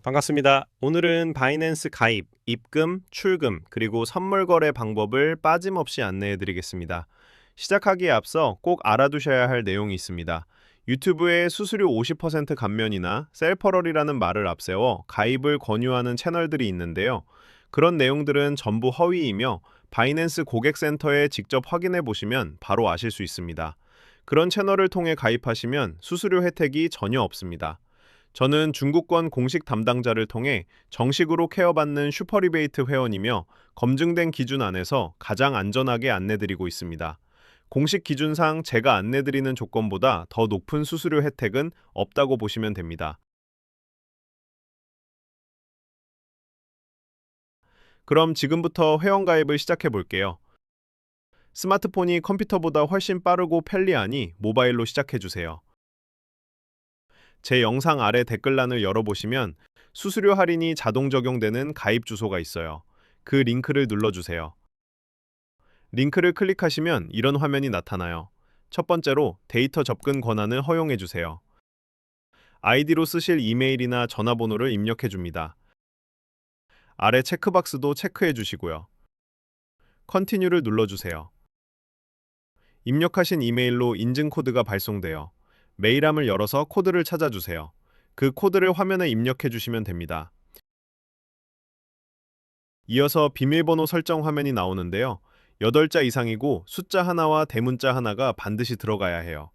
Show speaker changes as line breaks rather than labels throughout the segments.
반갑습니다. 오늘은 바이낸스 가입, 입금, 출금, 그리고 선물 거래 방법을 빠짐없이 안내해 드리겠습니다. 시작하기에 앞서 꼭 알아두셔야 할 내용이 있습니다. 유튜브에 수수료 50% 감면이나 셀퍼럴이라는 말을 앞세워 가입을 권유하는 채널들이 있는데요. 그런 내용들은 전부 허위이며 바이낸스 고객센터에 직접 확인해 보시면 바로 아실 수 있습니다. 그런 채널을 통해 가입하시면 수수료 혜택이 전혀 없습니다. 저는 중국권 공식 담당자를 통해 정식으로 케어받는 슈퍼리베이트 회원이며 검증된 기준 안에서 가장 안전하게 안내드리고 있습니다. 공식 기준상 제가 안내드리는 조건보다 더 높은 수수료 혜택은 없다고 보시면 됩니다. 그럼 지금부터 회원가입을 시작해 볼게요. 스마트폰이 컴퓨터보다 훨씬 빠르고 편리하니 모바일로 시작해 주세요. 제 영상 아래 댓글란을 열어보시면 수수료 할인이 자동 적용되는 가입 주소가 있어요. 그 링크를 눌러주세요. 링크를 클릭하시면 이런 화면이 나타나요. 첫 번째로 데이터 접근 권한을 허용해 주세요. 아이디로 쓰실 이메일이나 전화번호를 입력해 줍니다. 아래 체크박스도 체크해 주시고요. 컨티뉴를 눌러주세요. 입력하신 이메일로 인증 코드가 발송돼요. 메일함을 열어서 코드를 찾아주세요. 그 코드를 화면에 입력해 주시면 됩니다. 이어서 비밀번호 설정 화면이 나오는데요. 8자 이상이고 숫자 하나와 대문자 하나가 반드시 들어가야 해요.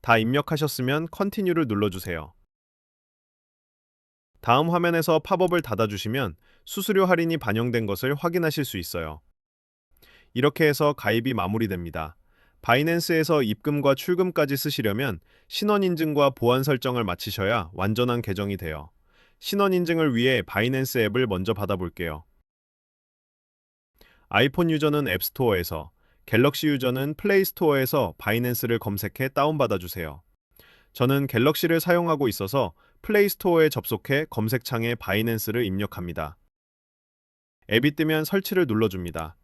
다 입력하셨으면 컨티뉴를 눌러주세요. 다음 화면에서 팝업을 닫아주시면 수수료 할인이 반영된 것을 확인하실 수 있어요. 이렇게 해서 가입이 마무리됩니다. 바이낸스에서 입금과 출금까지 쓰시려면 신원 인증과 보안 설정을 마치셔야 완전한 계정이 돼요. 신원 인증을 위해 바이낸스 앱을 먼저 받아볼게요. 아이폰 유저는 앱스토어에서, 갤럭시 유저는 플레이스토어에서 바이낸스를 검색해 다운받아 주세요. 저는 갤럭시를 사용하고 있어서 플레이스토어에 접속해 검색창에 바이낸스를 입력합니다. 앱이 뜨면 설치를 눌러줍니다.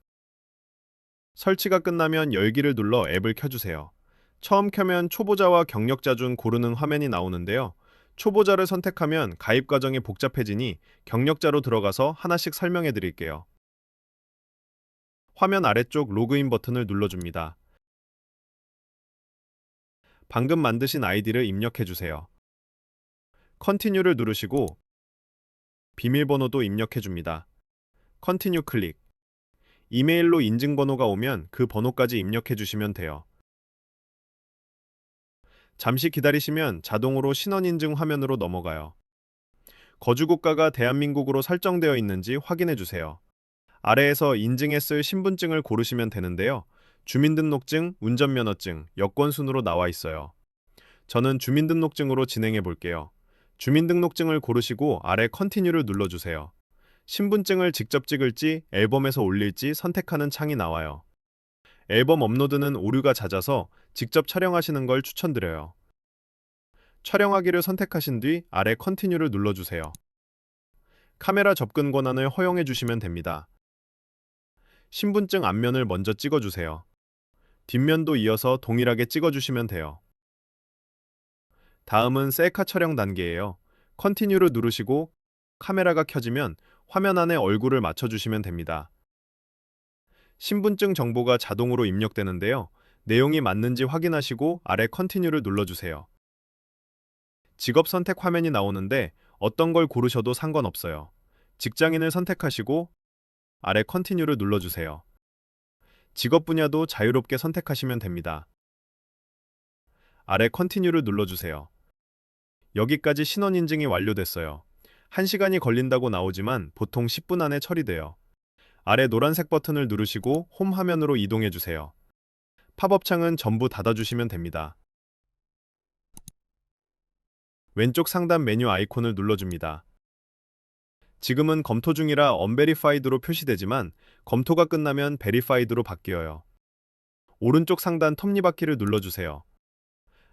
설치가 끝나면 열기를 눌러 앱을 켜주세요. 처음 켜면 초보자와 경력자 중 고르는 화면이 나오는데요. 초보자를 선택하면 가입 과정이 복잡해지니 경력자로 들어가서 하나씩 설명해 드릴게요. 화면 아래쪽 로그인 버튼을 눌러줍니다. 방금 만드신 아이디를 입력해 주세요. 컨티뉴를 누르시고 비밀번호도 입력해 줍니다. 컨티뉴 클릭. 이메일로 인증번호가 오면 그 번호까지 입력해 주시면 돼요. 잠시 기다리시면 자동으로 신원인증 화면으로 넘어가요. 거주 국가가 대한민국으로 설정되어 있는지 확인해 주세요. 아래에서 인증했을 신분증을 고르시면 되는데요. 주민등록증, 운전면허증, 여권 순으로 나와 있어요. 저는 주민등록증으로 진행해 볼게요. 주민등록증을 고르시고 아래 컨티뉴를 눌러주세요. 신분증을 직접 찍을지 앨범에서 올릴지 선택하는 창이 나와요. 앨범 업로드는 오류가 잦아서 직접 촬영하시는 걸 추천드려요. 촬영하기를 선택하신 뒤 아래 컨티뉴를 눌러주세요. 카메라 접근 권한을 허용해 주시면 됩니다. 신분증 앞면을 먼저 찍어주세요. 뒷면도 이어서 동일하게 찍어주시면 돼요. 다음은 셀카 촬영 단계예요. 컨티뉴를 누르시고 카메라가 켜지면 화면 안에 얼굴을 맞춰주시면 됩니다. 신분증 정보가 자동으로 입력되는데요. 내용이 맞는지 확인하시고 아래 컨티뉴를 눌러주세요. 직업 선택 화면이 나오는데 어떤 걸 고르셔도 상관없어요. 직장인을 선택하시고 아래 컨티뉴를 눌러주세요. 직업 분야도 자유롭게 선택하시면 됩니다. 아래 컨티뉴를 눌러주세요. 여기까지 신원 인증이 완료됐어요. 1시간이 걸린다고 나오지만 보통 10분 안에 처리돼요. 아래 노란색 버튼을 누르시고 홈 화면으로 이동해 주세요. 팝업 창은 전부 닫아주시면 됩니다. 왼쪽 상단 메뉴 아이콘을 눌러줍니다. 지금은 검토 중이라 언베리파이드로 표시되지만 검토가 끝나면 베리파이드로 바뀌어요. 오른쪽 상단 톱니바퀴를 눌러주세요.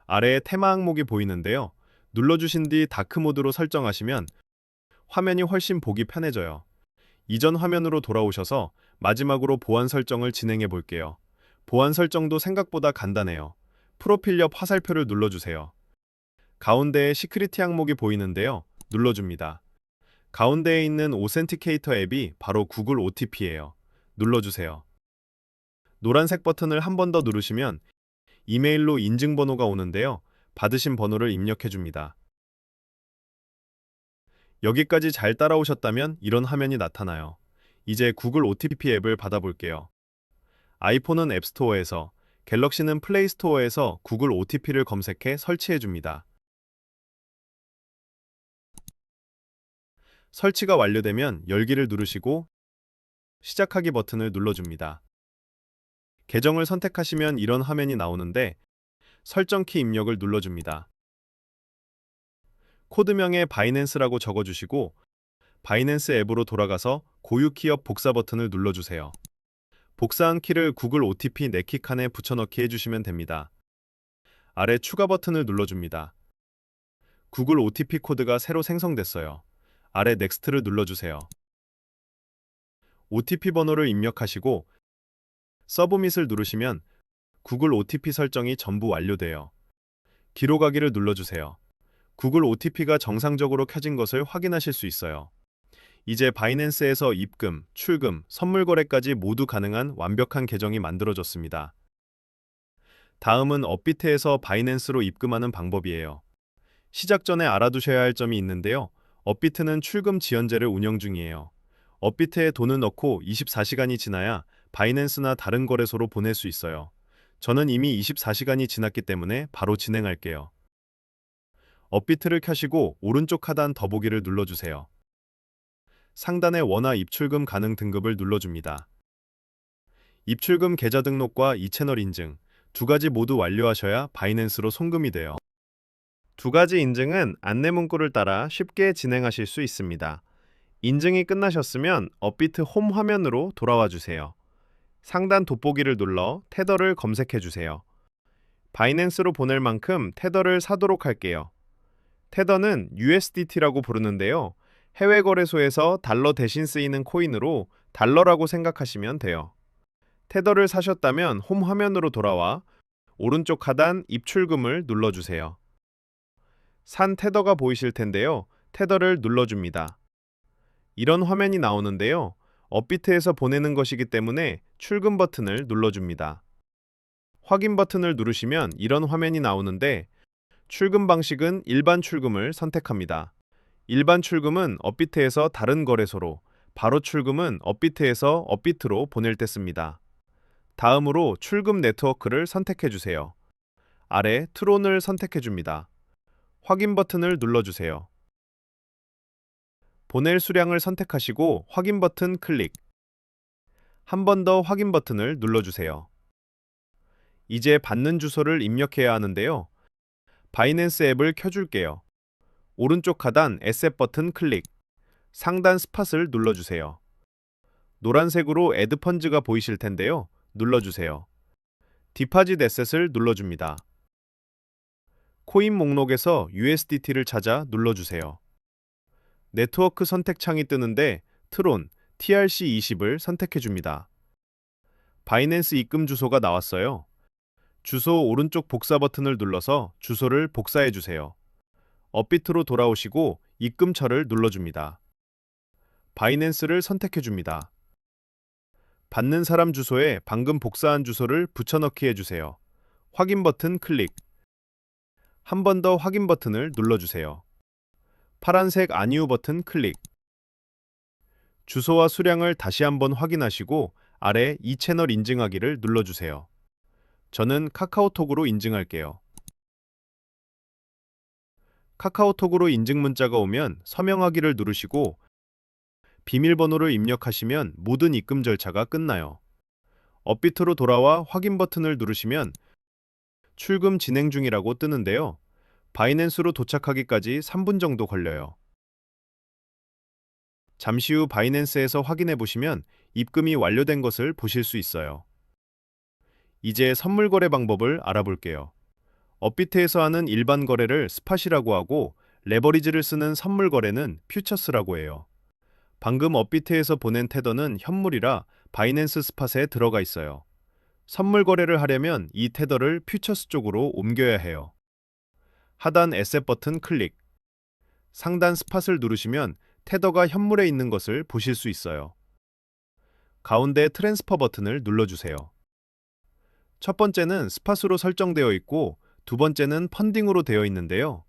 아래에 테마 항목이 보이는데요. 눌러주신 뒤 다크 모드로 설정하시면 화면이 훨씬 보기 편해져요. 이전 화면으로 돌아오셔서 마지막으로 보안 설정을 진행해 볼게요. 보안 설정도 생각보다 간단해요. 프로필 옆 화살표를 눌러주세요. 가운데에 시크릿 항목이 보이는데요. 눌러줍니다. 가운데에 있는 오센티케이터 앱이 바로 구글 OTP예요. 눌러주세요. 노란색 버튼을 한 번 더 누르시면 이메일로 인증번호가 오는데요. 받으신 번호를 입력해줍니다. 여기까지 잘 따라오셨다면 이런 화면이 나타나요. 이제 구글 OTP 앱을 받아볼게요. 아이폰은 앱스토어에서, 갤럭시는 플레이스토어에서 구글 OTP를 검색해 설치해줍니다. 설치가 완료되면 열기를 누르시고 시작하기 버튼을 눌러줍니다. 계정을 선택하시면 이런 화면이 나오는데 설정키 입력을 눌러줍니다. 코드명에 바이낸스라고 적어주시고 바이낸스 앱으로 돌아가서 고유 키업 복사 버튼을 눌러주세요. 복사한 키를 구글 OTP 네키 칸에 붙여넣기 해주시면 됩니다. 아래 추가 버튼을 눌러줍니다. 구글 OTP 코드가 새로 생성됐어요. 아래 넥스트를 눌러주세요. OTP 번호를 입력하시고 서브밋을 누르시면 구글 OTP 설정이 전부 완료돼요. 기록하기를 눌러주세요. 구글 OTP가 정상적으로 켜진 것을 확인하실 수 있어요. 이제 바이낸스에서 입금, 출금, 선물 거래까지 모두 가능한 완벽한 계정이 만들어졌습니다. 다음은 업비트에서 바이낸스로 입금하는 방법이에요. 시작 전에 알아두셔야 할 점이 있는데요. 업비트는 출금 지연제를 운영 중이에요. 업비트에 돈을 넣고 24시간이 지나야 바이낸스나 다른 거래소로 보낼 수 있어요. 저는 이미 24시간이 지났기 때문에 바로 진행할게요. 업비트를 켜시고 오른쪽 하단 더보기를 눌러주세요. 상단에 원화 입출금 가능 등급을 눌러줍니다. 입출금 계좌 등록과 이채널 인증, 두 가지 모두 완료하셔야 바이낸스로 송금이 돼요. 두 가지 인증은 안내 문구를 따라 쉽게 진행하실 수 있습니다. 인증이 끝나셨으면 업비트 홈 화면으로 돌아와 주세요. 상단 돋보기를 눌러 테더를 검색해 주세요. 바이낸스로 보낼 만큼 테더를 사도록 할게요. 테더는 USDT라고 부르는데요. 해외 거래소에서 달러 대신 쓰이는 코인으로 달러라고 생각하시면 돼요. 테더를 사셨다면 홈 화면으로 돌아와 오른쪽 하단 입출금을 눌러주세요. 산 테더가 보이실 텐데요. 테더를 눌러줍니다. 이런 화면이 나오는데요. 업비트에서 보내는 것이기 때문에 출금 버튼을 눌러줍니다. 확인 버튼을 누르시면 이런 화면이 나오는데 출금 방식은 일반 출금을 선택합니다. 일반 출금은 업비트에서 다른 거래소로, 바로 출금은 업비트에서 업비트로 보낼 때 씁니다. 다음으로 출금 네트워크를 선택해 주세요. 아래 트론을 선택해 줍니다. 확인 버튼을 눌러주세요. 보낼 수량을 선택하시고 확인 버튼 클릭. 한 번 더 확인 버튼을 눌러주세요. 이제 받는 주소를 입력해야 하는데요. 바이낸스 앱을 켜줄게요. 오른쪽 하단 에셋 버튼 클릭. 상단 스팟을 눌러주세요. 노란색으로 애드 펀즈가 보이실 텐데요. 눌러주세요. 디파짓 에셋을 눌러줍니다. 코인 목록에서 USDT를 찾아 눌러주세요. 네트워크 선택 창이 뜨는데 트론, TRC20을 선택해줍니다. 바이낸스 입금 주소가 나왔어요. 주소 오른쪽 복사 버튼을 눌러서 주소를 복사해주세요. 업비트로 돌아오시고 입금처를 눌러줍니다. 바이낸스를 선택해줍니다. 받는 사람 주소에 방금 복사한 주소를 붙여넣기 해주세요. 확인 버튼 클릭. 한 번 더 확인 버튼을 눌러주세요. 파란색 아니오 버튼 클릭. 주소와 수량을 다시 한번 확인하시고 아래 이 채널 인증하기를 눌러주세요. 저는 카카오톡으로 인증할게요. 카카오톡으로 인증 문자가 오면 서명하기를 누르시고 비밀번호를 입력하시면 모든 입금 절차가 끝나요. 업비트로 돌아와 확인 버튼을 누르시면 출금 진행 중이라고 뜨는데요. 바이낸스로 도착하기까지 3분 정도 걸려요. 잠시 후 바이낸스에서 확인해 보시면 입금이 완료된 것을 보실 수 있어요. 이제 선물 거래 방법을 알아볼게요. 업비트에서 하는 일반 거래를 스팟이라고 하고 레버리지를 쓰는 선물 거래는 퓨처스라고 해요. 방금 업비트에서 보낸 테더는 현물이라 바이낸스 스팟에 들어가 있어요. 선물 거래를 하려면 이 테더를 퓨처스 쪽으로 옮겨야 해요. 하단 에셋 버튼 클릭. 상단 스팟을 누르시면 테더가 현물에 있는 것을 보실 수 있어요. 가운데 트랜스퍼 버튼을 눌러주세요. 첫 번째는 스팟으로 설정되어 있고 두 번째는 펀딩으로 되어 있는데요.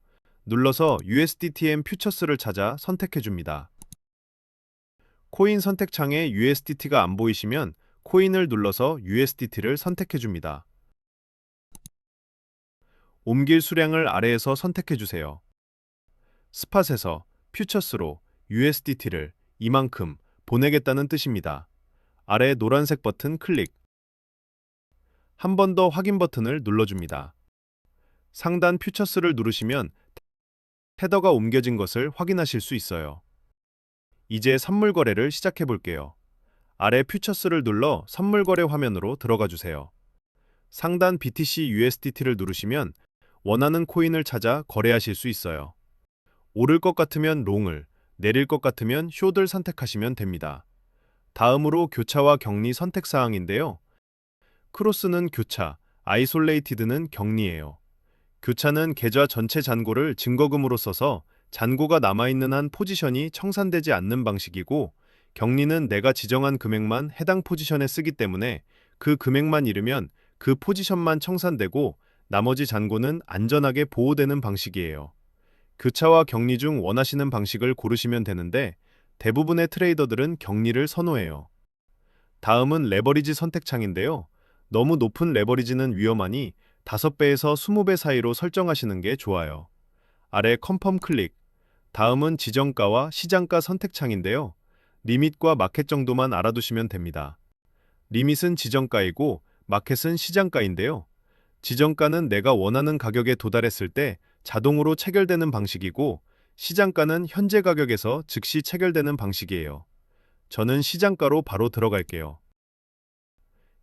눌러서 USDTM 퓨처스를 찾아 선택해 줍니다. 코인 선택창에 USDT가 안 보이시면 코인을 눌러서 USDT를 선택해 줍니다. 옮길 수량을 아래에서 선택해 주세요. 스팟에서 퓨처스로 USDT를 이만큼 보내겠다는 뜻입니다. 아래 노란색 버튼 클릭. 한 번 더 확인 버튼을 눌러줍니다. 상단 퓨처스를 누르시면 테더가 옮겨진 것을 확인하실 수 있어요. 이제 선물 거래를 시작해 볼게요. 아래 퓨처스를 눌러 선물 거래 화면으로 들어가 주세요. 상단 BTC USDT를 누르시면 원하는 코인을 찾아 거래하실 수 있어요. 오를 것 같으면 롱을, 내릴 것 같으면 숏을 선택하시면 됩니다. 다음으로 교차와 격리 선택 사항인데요. 크로스는 교차, 아이솔레이티드는 격리예요. 교차는 계좌 전체 잔고를 증거금으로 써서 잔고가 남아있는 한 포지션이 청산되지 않는 방식이고, 격리는 내가 지정한 금액만 해당 포지션에 쓰기 때문에 그 금액만 잃으면 그 포지션만 청산되고 나머지 잔고는 안전하게 보호되는 방식이에요. 교차와 격리 중 원하시는 방식을 고르시면 되는데 대부분의 트레이더들은 격리를 선호해요. 다음은 레버리지 선택창인데요. 너무 높은 레버리지는 위험하니 5배에서 20배 사이로 설정하시는 게 좋아요. 아래 컨펌 클릭. 다음은 지정가와 시장가 선택창인데요. 리밋과 마켓 정도만 알아두시면 됩니다. 리밋은 지정가이고 마켓은 시장가인데요. 지정가는 내가 원하는 가격에 도달했을 때 자동으로 체결되는 방식이고, 시장가는 현재 가격에서 즉시 체결되는 방식이에요. 저는 시장가로 바로 들어갈게요.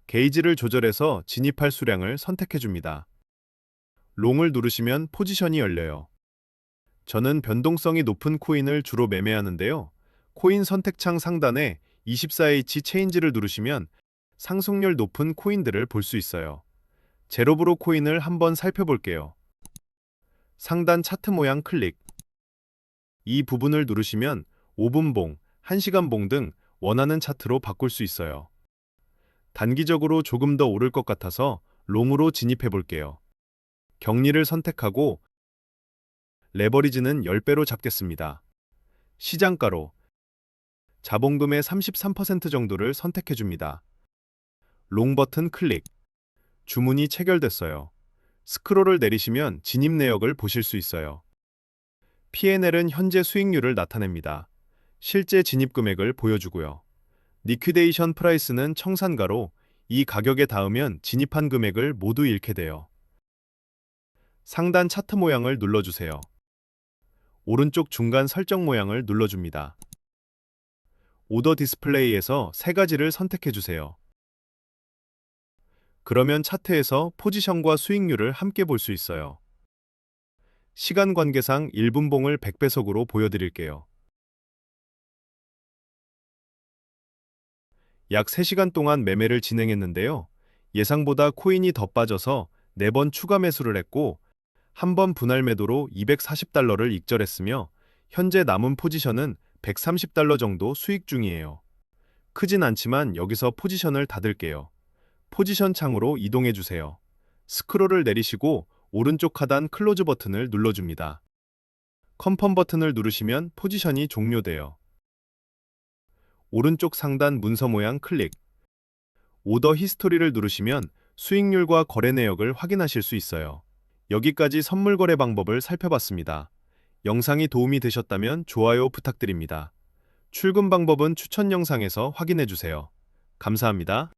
게이지를 조절해서 진입할 수량을 선택해 줍니다. 롱을 누르시면 포지션이 열려요. 저는 변동성이 높은 코인을 주로 매매하는데요. 코인 선택창 상단에 24H 체인지를 누르시면 상승률 높은 코인들을 볼 수 있어요. 제로브로 코인을 한번 살펴볼게요. 상단 차트 모양 클릭. 이 부분을 누르시면 5분봉, 1시간봉 등 원하는 차트로 바꿀 수 있어요. 단기적으로 조금 더 오를 것 같아서 롱으로 진입해 볼게요. 격리를 선택하고 레버리지는 10배로 잡겠습니다. 시장가로 자본금의 33% 정도를 선택해 줍니다. 롱 버튼 클릭. 주문이 체결됐어요. 스크롤을 내리시면 진입 내역을 보실 수 있어요. P&L은 현재 수익률을 나타냅니다. 실제 진입 금액을 보여주고요. 리퀴데이션 프라이스는 청산가로 이 가격에 닿으면 진입한 금액을 모두 잃게 돼요. 상단 차트 모양을 눌러주세요. 오른쪽 중간 설정 모양을 눌러줍니다. 오더 디스플레이에서 세 가지를 선택해주세요. 그러면 차트에서 포지션과 수익률을 함께 볼 수 있어요. 시간 관계상 1분봉을 100배속으로 보여드릴게요. 약 3시간 동안 매매를 진행했는데요. 예상보다 코인이 더 빠져서 4번 추가 매수를 했고, 한 번 분할 매도로 $240를 익절했으며 현재 남은 포지션은 $130 정도 수익 중이에요. 크진 않지만 여기서 포지션을 닫을게요. 포지션 창으로 이동해 주세요. 스크롤을 내리시고 오른쪽 하단 클로즈 버튼을 눌러줍니다. 컨펌 버튼을 누르시면 포지션이 종료돼요. 오른쪽 상단 문서 모양 클릭. 오더 히스토리를 누르시면 수익률과 거래 내역을 확인하실 수 있어요. 여기까지 선물 거래 방법을 살펴봤습니다. 영상이 도움이 되셨다면 좋아요 부탁드립니다. 출금 방법은 추천 영상에서 확인해 주세요. 감사합니다.